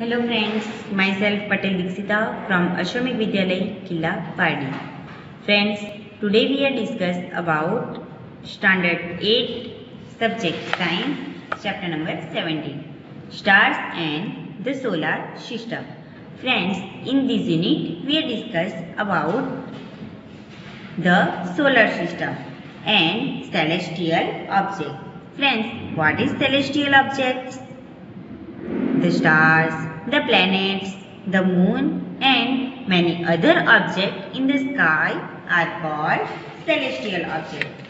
Hello friends, myself Patel Dixita from Ashramik Vidyalay, Killa, Pardi. Friends, today we are discuss about Standard 8 Subject Science, Chapter number 17, Stars and the Solar System. Friends, in this unit we are discuss about the solar system and celestial objects. Friends, what is celestial objects? The stars, the planets, the moon and many other objects in the sky are called celestial objects.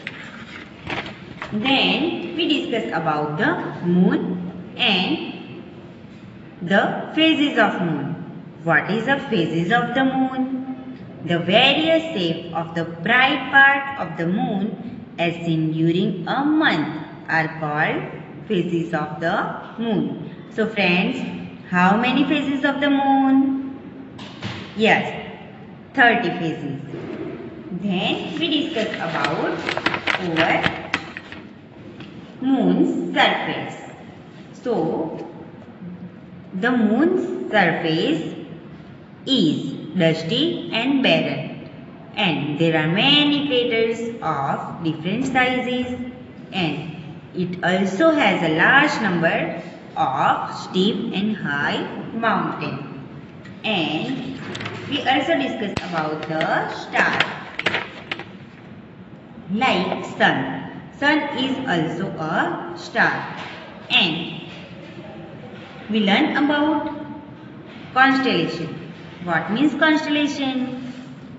Then we discuss about the moon and the phases of moon. What is the phases of the moon? The various shape of the bright part of the moon as seen during a month are called phases of the moon. So friends, how many phases of the moon? Yes, 30 phases. Then we discuss about our moon's surface. So, the moon's surface is dusty and barren, and there are many craters of different sizes, and it also has a large number of steep and high mountains. And we also discuss about the stars like sun. Sun is also a star. And we learn about constellation. What means constellation?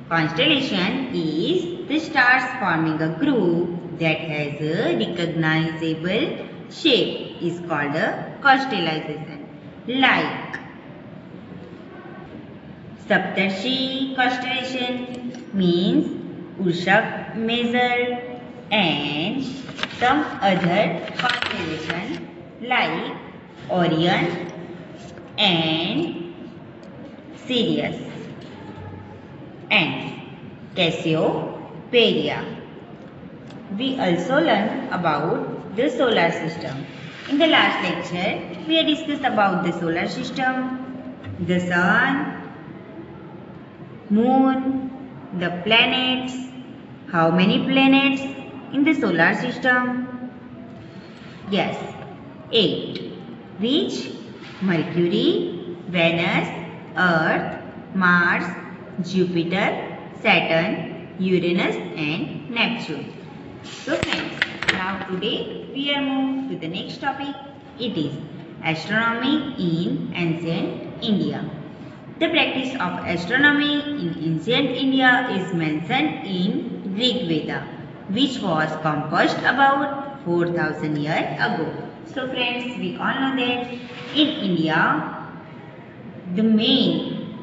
Constellation is the stars forming a group that has a recognizable shape is called a constellation. Like Saptarshi constellation means Urshak Major, and some other constellation like Orion and Sirius and Cassiopeia. We also learn about the solar system. In the last lecture, we have discussed about the solar system, the sun, moon, the planets. How many planets in the solar system? Yes, 8. Which? Mercury, Venus, Earth, Mars, Jupiter, Saturn, Uranus and Neptune. So friends, now today we are moved to the next topic. It is astronomy in ancient India. The practice of astronomy in ancient India is mentioned in Rig Veda, which was composed about 4000 years ago. So friends, we all know that in India, the main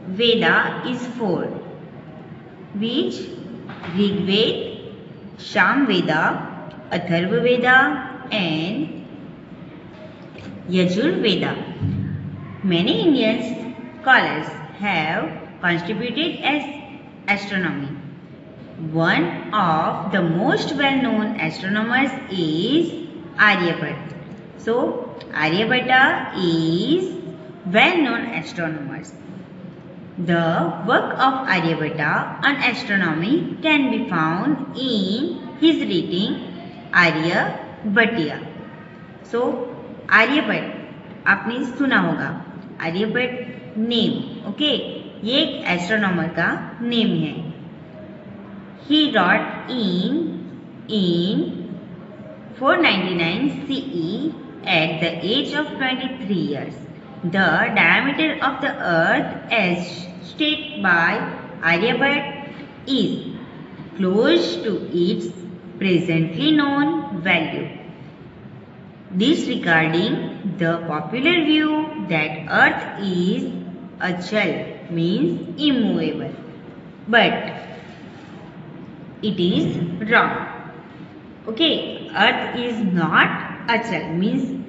Veda is 4, which Rig Veda, Sham Veda, Atharva Veda and Yajur Veda. Many Indian scholars have contributed as astronomy. One of the most well-known astronomers is Aryabhatta. So, Aryabhatta is well-known astronomer. The work of Aryabhatta on astronomy can be found in his writing Aryabhatiya. So, Aryabhatta आपने सुना होगा, Aryabhata name, okay, ये एक astronomer का name है. He wrote in 499 CE at the age of 23 years. The diameter of the earth as stated by Aryabhatta is close to its presently known value, disregarding the popular view that earth is achal, means immovable. But it is wrong. Okay, earth is not achal, means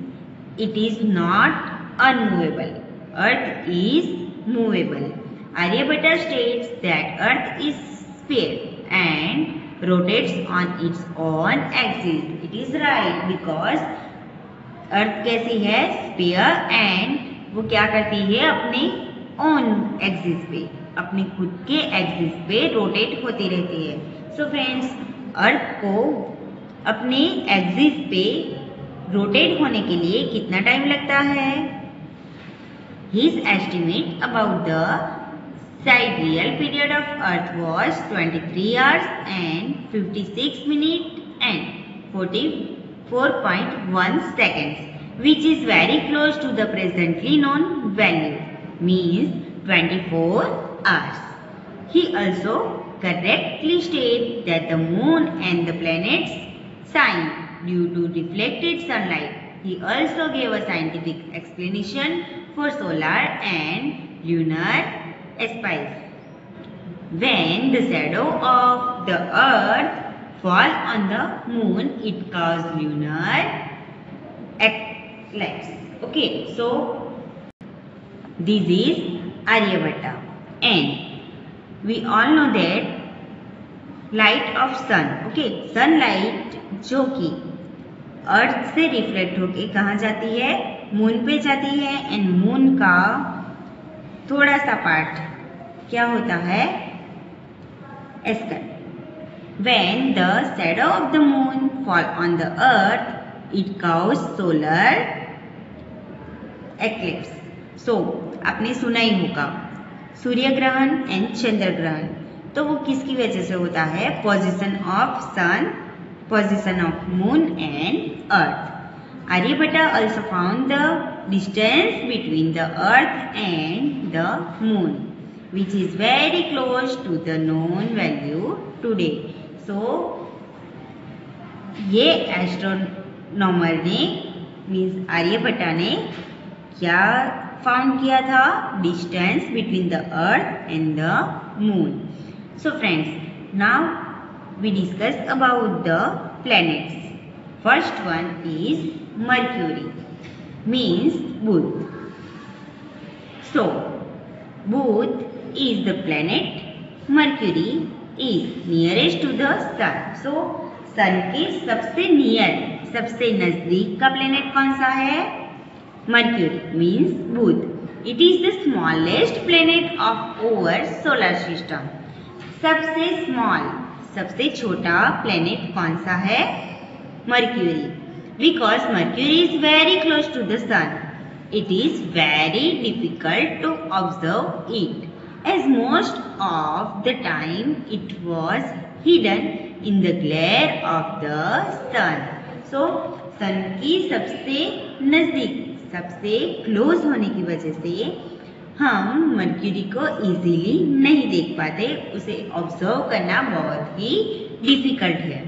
it is not unmovable. Earth is movable. Aryabhatta states that earth is sphere and rotates on its own axis. It is right because अर्थ कैसी है, sphere and वो क्या करती है, अपने own axis पे, अपने खुद के एक्सिस पे रोटेट होती रहती है। सो फ्रेंड्स, अर्थ को अपने एक्सिस पे रोटेट होने के लिए कितना टाइम लगता है? His estimate about the sidereal period of Earth was 23 hours and 56 minutes and 44.1 seconds, which is very close to the presently known value, means 24 hours. He also correctly stated that the moon and the planets shine due to reflected sunlight. He also gave a scientific explanation for solar and lunar eclipses. When the shadow of the earth fall on the moon, it causes lunar eclipse. Okay, so this is Aryabhatta, and we all know that light of sun, okay, sunlight जो कि अर्थ से reflect होके कहाँ जाती है? Moon पे जाती है। एंड मून का थोड़ा सा पार्ट क्या होता है? Esker. When the shadow of the moon fall on the earth, it causes solar eclipse. So, आपने सुना ही होगा सूर्य ग्रहण एंड चंद्र ग्रहण। तो वो किसकी वजह से होता है? Position of sun, position of moon and earth. Aryabhatta also found the distance between the earth and the moon, which is very close to the known value today. So, ये एस्ट्रोनॉमर ने मीन्स आर्यभट्टा ने क्या found किया था? Distance between the earth and the moon. So friends, now we discuss about the planets. First one is Mercury, means Buddha. So, Buddha is the planet. Mercury is nearest to the sun. So, sun के सबसे near, सबसे नजदीक का planet कौन सा है? Mercury means Buddha. It is the smallest planet of our solar system. सबसे small, सबसे छोटा प्लेनेट कौन सा है? Mercury. Because Mercury is very close to the sun, it is very difficult to observe it, as most of the time it was hidden in the glare of the sun. So sun की सबसे नजदीक, सबसे close होने की वजह से हम mercury को इजीली नहीं देख पाते, उसे ऑब्जर्व करना बहुत ही डिफिकल्ट है.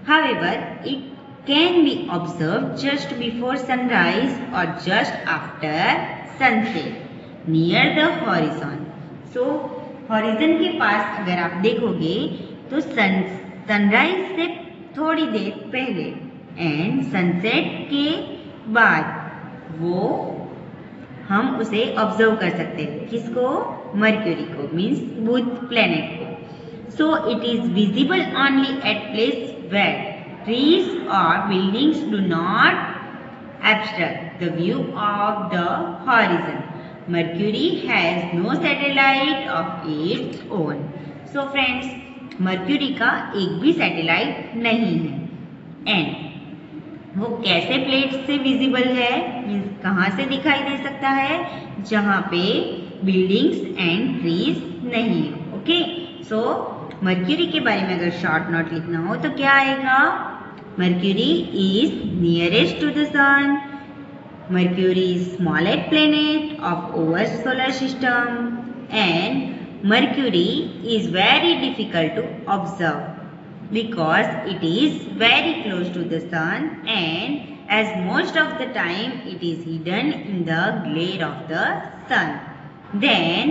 However, it can be observe just before sunrise और just after sunset near the horizon. So horizon के पास अगर आप देखोगे तो सनराइज से थोड़ी देर पहले एंड सनसेट के बाद वो हम उसे ऑब्जर्व कर सकते हैं. किसको? मर्क्यूरी को, मीन्स बुध प्लेनेट को. So it is visible only at place where trees और buildings do not obstruct the view of the horizon. Mercury has no satellite of its own. So friends, Mercury का एक भी satellite नहीं है. And वो कैसे plate से visible है? मीन्स कहाँ से दिखाई दे सकता है? जहाँ पे बिल्डिंग्स एंड ट्रीज नहीं है. ओके, सो मर्क्यूरी के बारे में अगर शॉर्ट नोट लिखना हो तो क्या आएगा? Mercury is nearest to the sun. Mercury is smallest planet of our solar system. And Mercury is very difficult to observe because it is very close to the sun, and as most of the time it is hidden in the glare of the sun. Then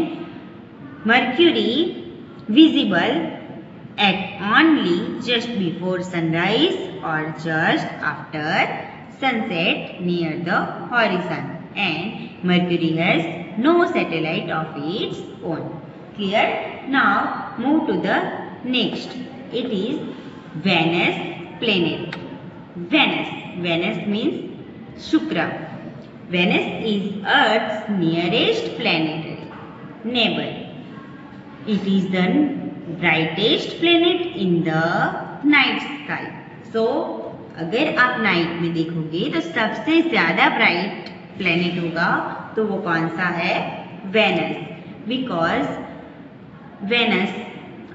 Mercury visible at only just before sunrise or just after sunset near the horizon, and Mercury has no satellite of its own. Clear? Now move to the next. It is Venus planet. Venus means Shukra. Venus is Earth's nearest planetary neighbor. It is the brightest planet in the night sky. So, अगर आप night में देखोगे तो सबसे ज्यादा bright planet होगा तो वो कौन सा है? Venus. Because Venus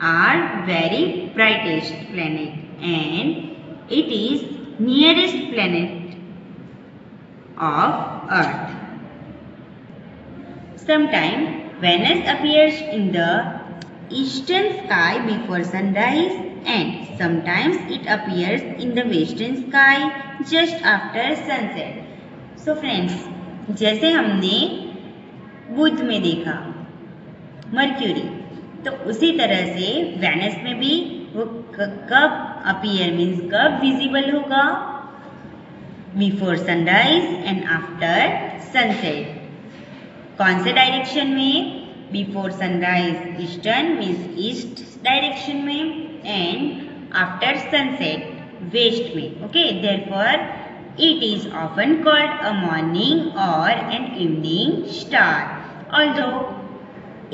are very brightest planet and it is nearest planet of earth. Sometimes Venus appears in the eastern sky before sunrise and sometimes it appears in the western sky just after sunset. So friends, जैसे हमने बुध में देखा mercury, तो उसी तरह से Venus में भी वो कब अपीयर मीन्स कब विजिबल होगा? Before sunrise and after sunset. कौन से डायरेक्शन में? Before sunrise eastern means east direction में एंड आफ्टर सनसेट वेस्ट में. Okay, therefore it is often called a morning और an evening star. Although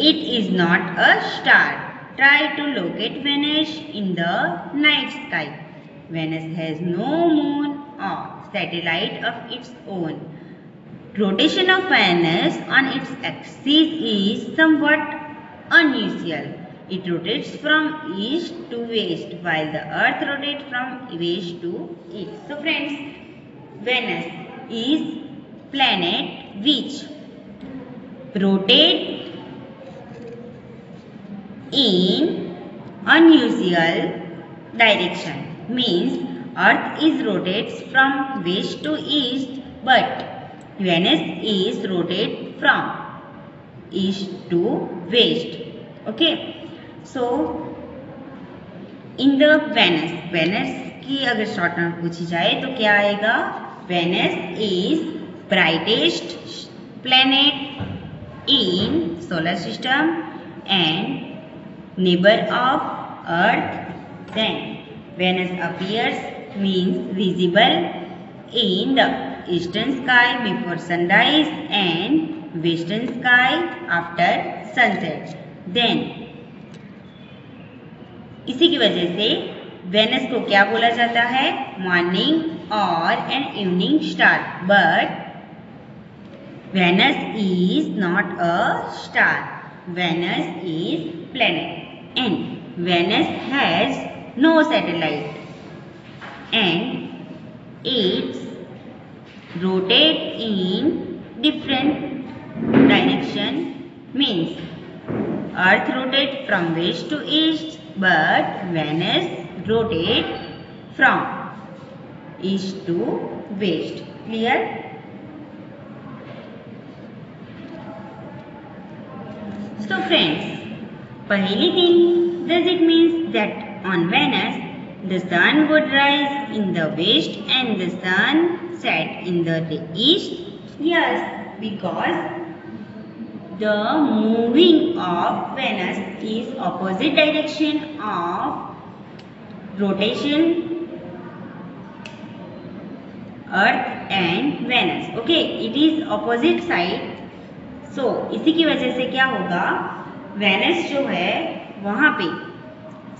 it is not a star. Try to locate Venus in the night sky. Venus has no moon or satellite of its own. Rotation of Venus on its axis is somewhat unusual. It rotates from east to west while the Earth rotates from west to east. So friends, Venus is planet which rotates in unusual direction. Means Earth is rotates from west to east, but Venus is rotate from east to west. Okay, so in the Venus की अगर short note पूछी जाए तो क्या आएगा? Venus is brightest planet in solar system and neighbor of Earth. Then Venus appears means visible in the eastern sky before sunrise and western sky after sunset. Then इसी की वजह से वेनस को क्या बोला जाता है? मॉर्निंग और an evening star. But Venus is not a star. Venus is planet and Venus has no satellite and it rotates in different direction. Means Earth rotates from west to east but Venus rotates from east to west. Clear? So friends, पहली thing, does it means that on Venus the sun would rise in the west and the sun set in the east? Yes, because the moving of Venus is opposite direction of rotation Earth and Venus. Okay, it is opposite side. So इसी की वजह से क्या होगा? Venus जो है वहां पे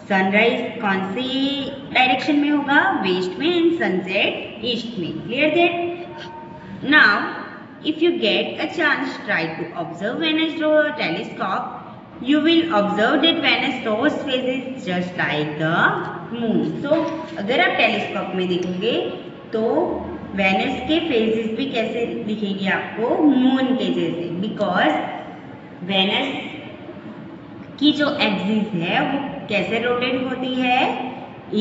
सनराइज कौन सी डायरेक्शन में होगा? वेस्ट में एंड सनसेट ईस्ट में. Clear that? Now if you get a chance try to observe Venus through a telescope, you will observe that Venus shows phases just like the moon. So अगर आप telescope में देखोगे तो Venus के phases भी कैसे दिखेंगे आपको? मून के जैसे. बिकॉज वेनस की जो एक्सिस है वो कैसे रोटेट होती है?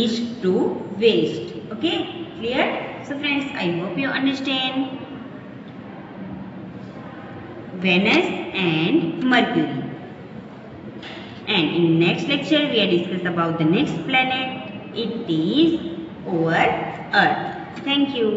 East to west. Okay, clear? So friends, I hope you understand Venus and Mercury. And in next lecture we are discuss about the next planet. It is over Earth. Thank you.